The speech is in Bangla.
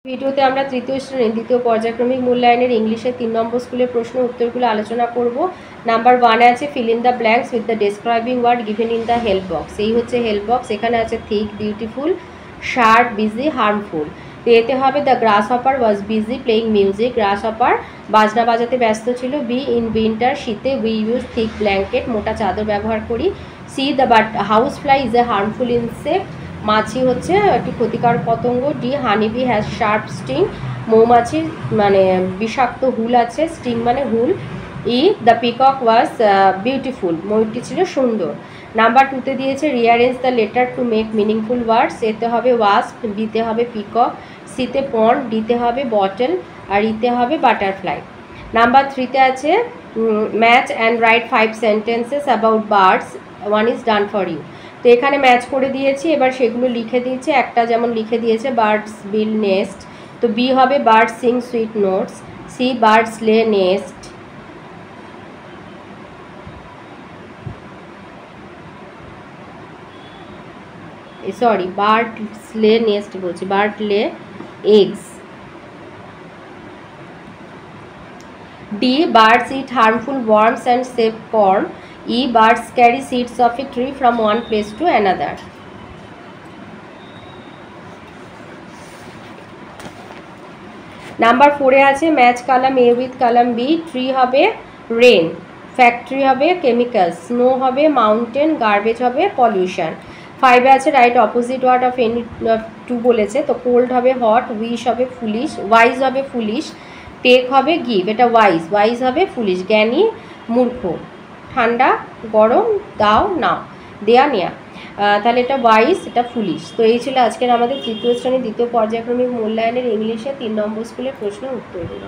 ভিডিওতে আমরা তৃতীয় শ্রেণীর দ্বিতীয় পর্যায়ক্রমিক মূল্যায়নের ইংলিশের 3 নম্বর স্কুলের প্রশ্ন উত্তরগুলো আলোচনা করব। নাম্বার 1 আছে fill in the blanks with the describing word given in the help box. এই হচ্ছে হেল্প বক্স। এখানে আছে thick, beautiful, sharp, busy, harmful. তো এতে হবে the grasshopper was busy playing music. Grasshopper বাজনা বাজাতে ব্যস্ত ছিল। বি ইন উইন্টার, শীতে উই ইউজ থিক ব্ল্যাঙ্কেট, মোটা চাদর ব্যবহার করি। C the house fly is a harmful insect, মাছি হচ্ছে একটি ক্ষতিকারক পতঙ্গ। D honeybee has sharp sting, মৌমাছির মানে বিষাক্ত হুল আছে, স্টিং মানে হুল। ই দ্য পিকক ওয়াজ বিউটিফুল, ময়ূরটি ছিল সুন্দর। নাম্বার 2তে দিয়েছে rearrange the letter to make meaningful ওয়ার্ডস। এতে হবে ওয়াস্প, বিতে হবে পিকক, সিতে পন্ড, ডিতে হবে বটল, আর ইতে হবে বাটারফ্লাই। নাম্বার 3তে আছে match and write 5 sentences about birds, one is done for you. তো এখানে ম্যাচ করে দিয়েছি, এবার সেগুলো লিখে দিয়েছে। একটা যেমন লিখে দিয়েছে বার্ডস বিল নেস্ট, তো বি হবে birds sing sweet notes. C birds lay nest, sorry birds lay nest বলছি, bird lay eggs. D birds eat harmful worms and save corn. E birds carry seeds of a tree from one place to another. Number 4-এ আছে match column A with column B. Tree হবে রেন, ফ্যাক্টরি হবে কেমিক্যাল, স্নো হবে মাউন্টেন, গার্বেজ হবে পলিউশন। 5-এ আছে right opposite word of any two বলেছে, তো কোল্ড হবে হট, উইশ হবে ফুলিশ, ওয়াইজ হবে ফুলিশ, টেক হবে গিভ, এটা ওয়াইজ, ওয়াইজ হবে ফুলিশ, জ্ঞানী মূর্খ, ঠান্ডা গরম, দাও নাও, দেয়া নেয়া, তাহলে এটা ওয়াইজ, এটা ফুলিশ। তো এই ছিল আজকের আমাদের তৃতীয় শ্রেণীর দ্বিতীয় পর্যায়ক্রমিক মূল্যায়নের ইংলিশে 3 নম্বর স্কুলের প্রশ্ন উত্তরগুলো।